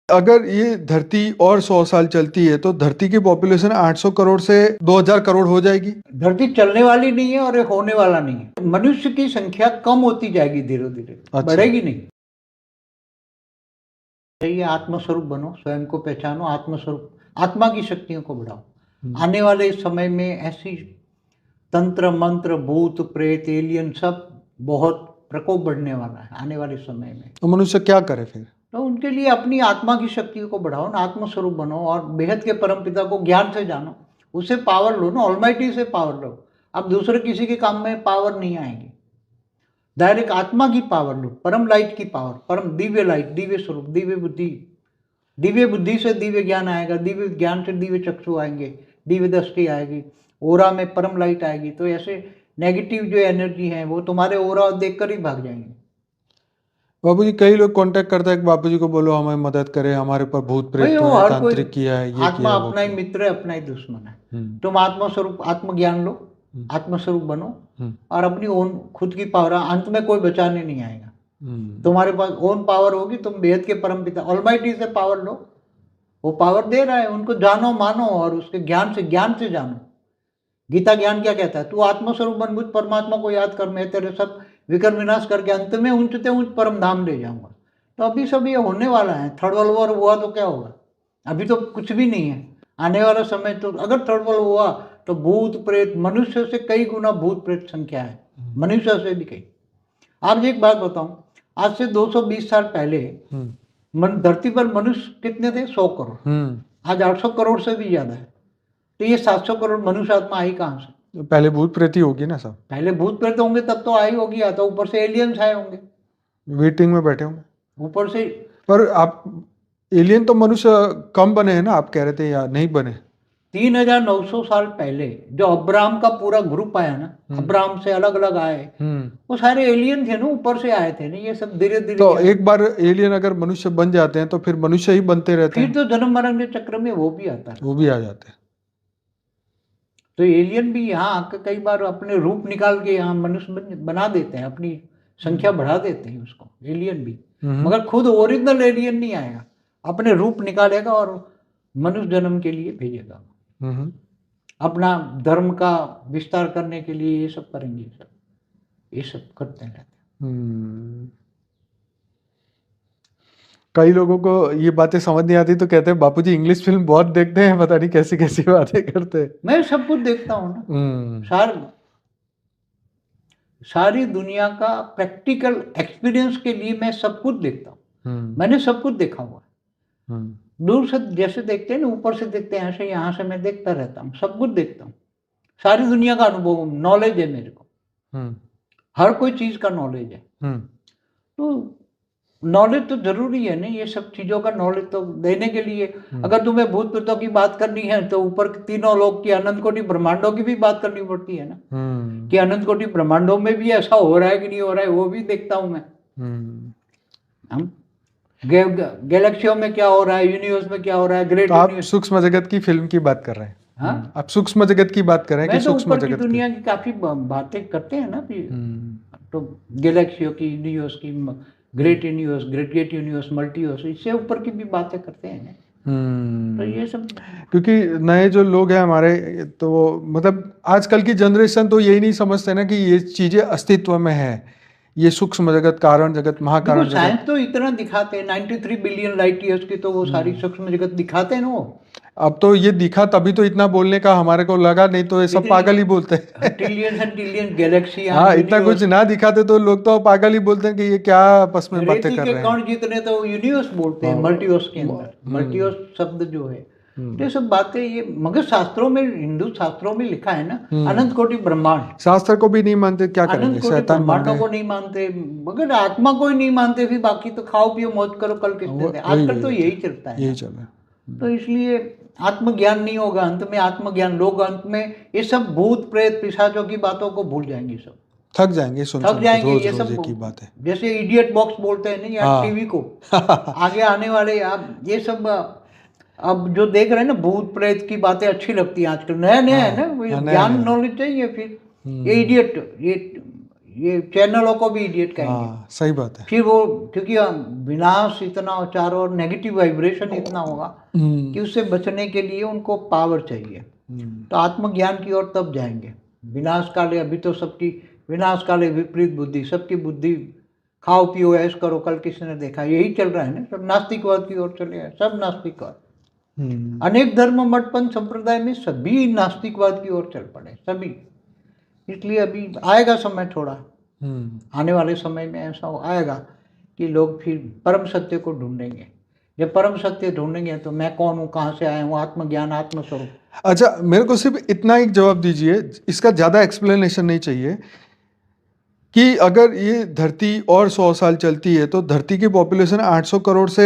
अगर ये धरती और 100 साल चलती है तो धरती की पॉपुलेशन 800 करोड़ से 2000 करोड़ हो जाएगी। धरती चलने वाली नहीं है और ये होने वाला नहीं है। मनुष्य की संख्या कम होती जाएगी धीरे धीरे, बढ़ेगी नहीं। ये आत्मस्वरूप बनो, स्वयं को पहचानो, आत्मस्वरूप, आत्मा की शक्तियों को बढ़ाओ। आने वाले समय में ऐसी तंत्र मंत्र भूत प्रेत एलियन सब बहुत प्रकोप बढ़ने वाला है आने वाले समय में। तो मनुष्य क्या करे फिर? तो उनके लिए अपनी आत्मा की शक्तियों को बढ़ाओ ना, आत्मस्वरूप बनो और बेहद के परमपिता को ज्ञान से जानो, उसे पावर लो ना, ऑलमाइटी से पावर लो। अब दूसरे किसी के काम में पावर नहीं आएगी, डायरेक्ट आत्मा की पावर लो, परम लाइट की पावर, परम दिव्य लाइट, दिव्य स्वरूप, दिव्य बुद्धि। दिव्य बुद्धि से दिव्य ज्ञान आएगा, दिव्य ज्ञान से दिव्य चक्षु आएंगे, दिव्य दृष्टि आएगी, ओरा में परम लाइट आएगी। तो ऐसे नेगेटिव जो एनर्जी है वो तुम्हारे ओरा देखकर ही भाग जाएंगे। बाबूजी कई लोग कांटेक्ट करते हैं कि बाबूजी को बोलो हमें मदद करे, हमारे ऊपर भूत प्रेत वो है, हर कोई तांत्रिक किया है, ये आत्मा किया है, वो अपना ही किया मित्र है, अपना ही दुश्मन है। है। तुम आत्मस्वरूप आत्मज्ञान लो, आत्मस्वरूप बनो और अपनी ओन खुद की पावर, अंत में कोई बचाने नहीं आएगा। तुम्हारे पास ओन पावर होगी, तुम बेहद के परम पिता ऑलमाइटी से पावर लो, वो पावर दे रहा है, उनको जानो मानो और उसके ज्ञान से जानो। गीता ज्ञान क्या कहता है? तू आत्मस्वरूप बन, मुझ परमात्मा को याद कर, मैं तेरे सब विकर विनाश करके अंत में ऊंचते ऊंच परम धाम ले जाऊंगा। तो अभी सब ये होने वाला है। थर्ड वर्ल्ड वॉर हुआ तो क्या होगा? अभी तो कुछ भी नहीं है। आने वाला समय तो अगर थर्ड वर्ल्ड हुआ तो भूत प्रेत, मनुष्य से कई गुना भूत प्रेत संख्या है, मनुष्य से भी कई। आप एक बात बताऊं, आज से 220 साल पहले धरती पर मनुष्य कितने थे? 100 करोड़। आज 800 करोड़ से भी ज्यादा है। तो ये 700 करोड़ मनुष्य आत्मा आई कहाँ से? पहले भूत प्रेत ही होगी ना सब। पहले भूत प्रेत होंगे तब तो आई होगी, या तो ऊपर से एलियंस आए होंगे, वेटिंग में बैठे होंगे ऊपर से। पर आप एलियन तो मनुष्य कम बने हैं ना, आप कह रहे थे, या नहीं बने? 3900 साल पहले जो अब्राहम का पूरा ग्रुप आया ना, अब्राहम से अलग अलग आए, वो सारे एलियन थे ना, ऊपर से आए थे ना, ये सब धीरे धीरे। तो एक बार एलियन अगर मनुष्य बन जाते हैं तो फिर मनुष्य ही बनते रहते हैं, फिर तो जन्म मरण के चक्र में वो भी आता है, वो भी आ जाते हैं। तो एलियन भी यहाँ आकर कई बार अपने रूप निकाल के यहाँ मनुष्य बना देते हैं, अपनी संख्या बढ़ा देते हैं उसको, एलियन भी। मगर खुद ओरिजिनल एलियन नहीं आएगा, अपने रूप निकालेगा और मनुष्य जन्म के लिए भेजेगा, अपना धर्म का विस्तार करने के लिए ये सब करेंगे, ये सब करते रहते हैं। कई लोगों को ये बातें समझ नहीं आती तो कहते हैं बापूजी इंग्लिश फिल्म बहुत देखते हैं, पता नहीं कैसी कैसी बातें करते हैं। मैं सब कुछ देखता हूँ ना, सारी दुनिया का प्रैक्टिकल एक्सपीरियंस के लिए मैं सब कुछ देखता हूँ। मैंने सब कुछ देखा हुआ है, दूर से जैसे देखते हैं ना, ऊपर से देखते हैं ऐसे, यहाँ से मैं देखता रहता हूँ, सब कुछ देखता हूँ, सारी दुनिया का अनुभव, नॉलेज है मेरे को, हर कोई चीज का नॉलेज है। तो नॉलेज तो जरूरी है ना, ये सब चीजों का नॉलेज तो देने के लिए। अगर तुम्हें भूत प्रेतों की बात करनी है तो ऊपर तीनों लोग की, अनंत कोटि ब्रह्मांडों की भी बात करनी पड़ती है ना, कि अनंत कोटि ब्रह्मांडों में भी ऐसा हो रहा है कि नहीं हो रहा है, वो भी देखता हूं मैं। हम गैलेक्सियों में क्या हो रहा है, यूनिवर्स में क्या हो रहा है, ग्रेट। आप सूक्ष्म जगत की फिल्म की बात कर रहे हैं? हाँ, आप सूक्ष्म जगत की बात कर रहे हैं कि सूक्ष्म जगत की दुनिया की काफी बातें करते हैं ना, तो गैलेक्सियों की, यूनिवर्स की, great universe, great universe, multiverse, इससे ऊपर की भी बातें करते हैं। तो ये सब क्योंकि नए जो लोग हैं हमारे, तो मतलब आजकल की जनरेशन तो यही नहीं समझते ना कि ये चीजें अस्तित्व में है, ये सूक्ष्म जगत, कारण जगत, महाकारण जगत। साइंस तो इतना दिखाते हैं 93 बिलियन लाइट ईयर्स की, तो वो सारी सूक्ष्म जगत दिखाते हैं ना वो। अब तो ये दिखा तभी तो इतना बोलने का हमारे को लगा, नहीं तो ये सब पागल ही बोलते हैं। Trillion and trillion Galaxy. हाँ, इतना कुछ ना दिखाते तो लोग तो पागल ही बोलते हैं कि ये क्या आपस में बातें कर रहे हैं। कौन जितने तो यूनिवर्स बोलते हैं, मल्टीवर्स के अंदर, मल्टीवर्स शब्द जो है, ये सब बातें ये, मगर शास्त्रों में, हिंदू शास्त्रों में लिखा है ना, अनंत कोटि ब्रह्मांड। शास्त्र को भी नहीं मानते, क्या करेंगे, शैतान ब्रह्मांडों को नहीं मानते, मगर आत्मा को ही नहीं मानते, फिर बाकी तो खाओ पियो मौज करो, कल किसने थे। आजकल तो यही चलता है, यही चल रहा है। तो इसलिए आत्मज्ञान नहीं होगा, अंत में आत्मज्ञान, लोग अंत में ये सब भूत प्रेत पिशाचों की बातों को भूल जाएंगे, सब थक जाएंगे, थक जाएंगे। ये सब की बात है, जैसे इडियट बॉक्स बोलते हैं नहीं यार, टीवी को आगे आने वाले आप ये सब अब जो देख रहे हैं ना, भूत प्रेत की बातें अच्छी लगती है आजकल, नया नया है ना, ज्ञान नॉलेज चाहिए। फिर ये इडियट, ये चैनलों को भी इडियट कहेंगे। हाँ सही बात है। फिर वो क्योंकि विनाश इतना चारों और नेगेटिव वाइब्रेशन इतना होगा कि उससे बचने के लिए उनको पावर चाहिए। तो आत्मज्ञान की ओर तब जाएंगे। विनाश काले, अभी तो सबकी विनाश काले विपरीत बुद्धि, सबकी बुद्धि खाओ पियो ऐश करो, कल किसी ने देखा, यही चल रहा है ना, सब नास्तिकवाद की ओर चले हैं, सब नास्तिकवाद। अनेक धर्म मठ पंथ संप्रदाय में सभी नास्तिकवाद की ओर चल पड़े, सभी। इसलिए अभी आएगा समय, थोड़ा आने वाले समय में ऐसा आएगा कि लोग फिर परम सत्य को ढूंढेंगे। जब परम सत्य ढूंढेंगे तो मैं कौन हूँ, कहाँ से आया हूँ, आत्मज्ञान, आत्मस्वरूप। अच्छा, मेरे को सिर्फ इतना ही जवाब दीजिए, इसका ज़्यादा एक्सप्लेनेशन नहीं चाहिए, कि अगर ये धरती और 100 साल चलती है तो धरती की पॉपुलेशन 800 करोड़ से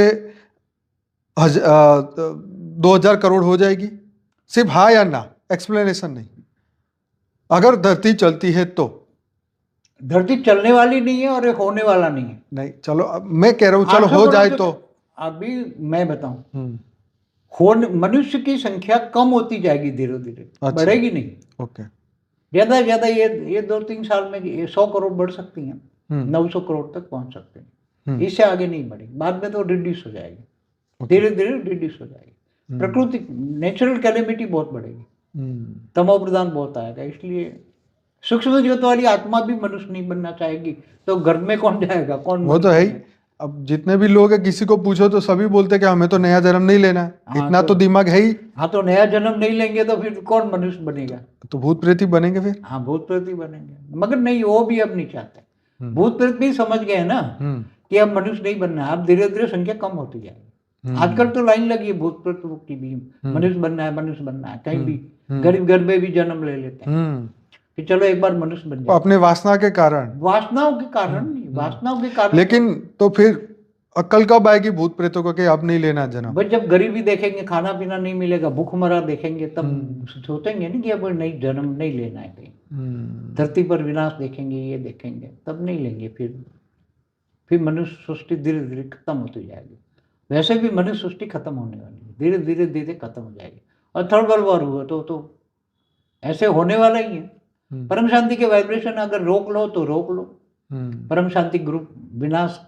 2000 करोड़ हो जाएगी? सिर्फ हाँ या ना, एक्सप्लेनेशन नहीं। अगर धरती चलती है तो धरती चलने वाली नहीं है और एक होने वाला नहीं है। नहीं, चलो अब मैं कह रहा हूँ, चलो हो जाए तो अभी मैं बताऊं, मनुष्य की संख्या कम होती जाएगी धीरे धीरे। अच्छा, बढ़ेगी नहीं। ओके। ज्यादा ज्यादा ये 2-3 साल में 100 करोड़ बढ़ सकती हैं, 900 करोड़ तक पहुंच सकते हैं। इससे आगे नहीं बढ़ेगी, बाद में तो रिड्यूस हो जाएगी, धीरे धीरे रिड्यूस हो जाएगी। प्रकृति नेचुरल कैलेमिटी बहुत बढ़ेगी, तमो प्रधान बहुत आएगा। इसलिए सूक्ष्म जगत वाली आत्मा भी मनुष्य नहीं बनना चाहेगी, तो गर्भ में कौन जाएगा, कौन? वो तो है ही। अब जितने भी लोग हैं, किसी को पूछो तो सभी बोलते कि हमें तो नया जन्म नहीं लेना है। हाँ, इतना तो दिमाग है ही। हाँ, तो नया जन्म नहीं लेंगे तो फिर कौन मनुष्य बनेगा? तो भूत प्रेत ही बनेंगे फिर। हाँ, भूत प्रेत ही बनेंगे, मगर नहीं, वो भी अब नहीं चाहते। भूत प्रेत भी समझ गए ना कि अब मनुष्य नहीं बनना है, अब धीरे धीरे संख्या कम होती जाएगी। आजकल तो लाइन लगी है भूत प्रेत की भी, मनुष्य बनना है, मनुष्य बनना है। कहीं भी गरीब घर में भी जन्म ले लेते हैं कि चलो एक बार मनुष्य बन जाए, अपने वासना के कारण। वासनाओं के कारण नहीं, वासनाओं के कारण। लेकिन तो फिर अक्ल कब आएगी भूत प्रेतों को कि अब नहीं लेना जन्म? बस जब गरीबी देखेंगे, खाना पीना नहीं मिलेगा, भूखमरा देखेंगे, तब सोचेंगे ना कि अब नहीं जन्म नहीं लेना है कहीं। धरती पर विनाश देखेंगे, ये देखेंगे, तब नहीं लेंगे। फिर मनुष्य सृष्टि धीरे धीरे खत्म होती जाएगी। वैसे भी मनुष्य सृष्टि खत्म होने वाली है, धीरे धीरे धीरे खत्म हो जाएगी। और थर्ड वर्ल्ड वॉर हुआ तो ऐसे होने वाला ही है। परम शांति के वाइब्रेशन अगर रोक लो तो रोक लो। परम शांति ग्रुप विनाश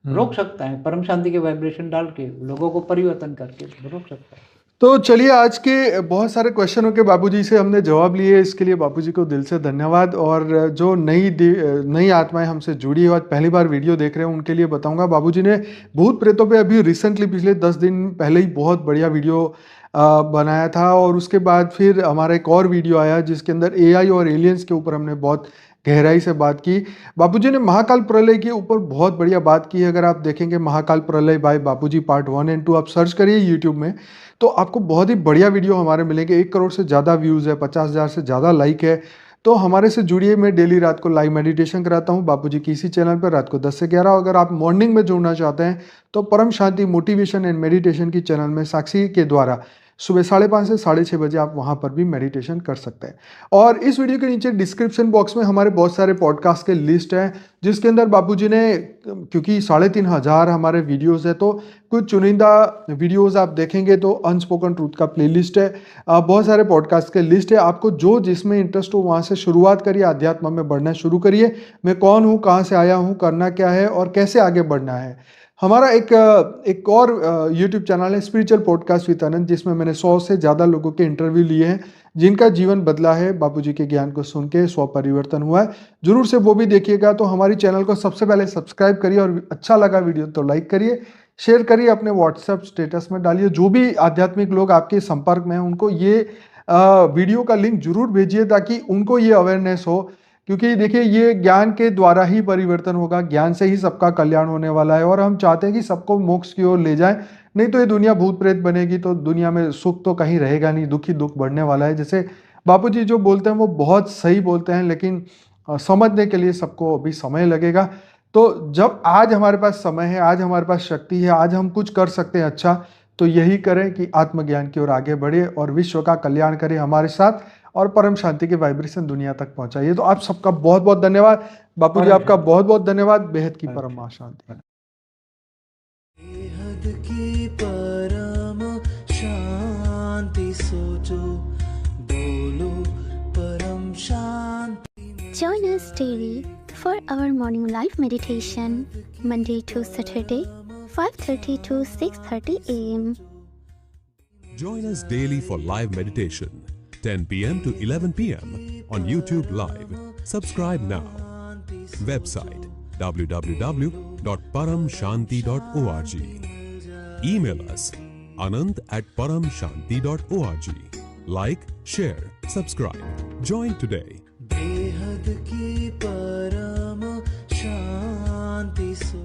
रोक सकता है, परम शांति के वाइब्रेशन डाल के, लोगों को परिवर्तन करके रोक सकता है। तो चलिए, आज के बहुत सारे क्वेश्चनों के बाबूजी से हमने जवाब लिए, इसके लिए बाबूजी को दिल से धन्यवाद। और जो नई आत्माएं हमसे जुड़ी है, आज पहली बार वीडियो देख रहे हैं, उनके लिए बताऊंगा, बाबूजी ने भूत प्रेतों पे अभी रिसेंटली पिछले 10 दिन पहले ही बहुत बढ़िया वीडियो बनाया था। और उसके बाद फिर हमारा एक और वीडियो आया जिसके अंदर AI और एलियंस के ऊपर हमने बहुत गहराई से बात की। बापूजी ने महाकाल प्रलय के ऊपर बहुत बढ़िया बात की है। अगर आप देखेंगे महाकाल प्रलय बाय बापूजी पार्ट 1 और 2 आप सर्च करिए यूट्यूब में, तो आपको बहुत ही बढ़िया वीडियो हमारे मिलेंगे। 1 करोड़ से ज़्यादा व्यूज़ है, 50,000 से ज़्यादा लाइक है। तो हमारे से जुड़िए। मैं डेली रात को लाइव मेडिटेशन कराता हूँ बापूजी की इसी चैनल पर, रात को 10 से 11। अगर आप मॉर्निंग में जुड़ना चाहते हैं तो परम शांति मोटिवेशन एंड मेडिटेशन की चैनल में साक्षी के द्वारा सुबह 5:30 से 6:30 बजे आप वहाँ पर भी मेडिटेशन कर सकते हैं। और इस वीडियो के नीचे डिस्क्रिप्शन बॉक्स में हमारे बहुत सारे पॉडकास्ट के लिस्ट है, जिसके अंदर बापूजी ने, क्योंकि 3,500 हमारे वीडियोस है, तो कुछ चुनिंदा वीडियोस आप देखेंगे तो अनस्पोकन ट्रूथ का प्लेलिस्ट है, बहुत सारे पॉडकास्ट के लिस्ट है। आपको जो जिसमें इंटरेस्ट हो वहाँ से शुरुआत करिए, अध्यात्म में बढ़ना शुरू करिए। मैं कौन हूँ, कहाँ से आया हूँ, करना क्या है और कैसे आगे बढ़ना है। हमारा एक और YouTube चैनल है स्पिरिचुअल पॉडकास्ट विद अनंत, जिसमें मैंने 100 से ज़्यादा लोगों के इंटरव्यू लिए हैं जिनका जीवन बदला है, बापूजी के ज्ञान को सुन के स्व परिवर्तन हुआ है। जरूर से वो भी देखिएगा। तो हमारी चैनल को सबसे पहले सब्सक्राइब करिए और अच्छा लगा वीडियो तो लाइक करिए, शेयर करिए, अपने व्हाट्सएप स्टेटस में डालिए। जो भी आध्यात्मिक लोग आपके संपर्क में हैं उनको ये वीडियो का लिंक जरूर भेजिए ताकि उनको ये अवेयरनेस हो। क्योंकि देखिए, ये ज्ञान के द्वारा ही परिवर्तन होगा, ज्ञान से ही सबका कल्याण होने वाला है। और हम चाहते हैं कि सबको मोक्ष की ओर ले जाएं, नहीं तो ये दुनिया भूत प्रेत बनेगी तो दुनिया में सुख तो कहीं रहेगा नहीं, दुख ही दुख बढ़ने वाला है। जैसे बापूजी जो बोलते हैं वो बहुत सही बोलते हैं, लेकिन समझने के लिए सबको अभी समय लगेगा। तो जब आज हमारे पास समय है, आज हमारे पास शक्ति है, आज हम कुछ कर सकते हैं अच्छा, तो यही करें कि आत्मज्ञान की ओर आगे बढ़े और विश्व का कल्याण करें हमारे साथ, और परम शांति के वाइब्रेशन दुनिया तक पहुंचाइए। तो आप सबका बहुत बहुत धन्यवाद बापूजी, आपका बहुत बहुत धन्यवाद। बेहद की परम शांति। बेहद की परम शांति सोचो, बोलो परम शांति। Join us daily for our morning live meditation, Monday to Saturday, 5:30 to 6:30 a.m. Join us daily for live meditation, 10 p.m. to 11 p.m. on YouTube Live. Subscribe now. Website www.paramshanti.org. Email us anand@paramshanti.org. Like, share, subscribe. Join today. बेहद की परम शांति सो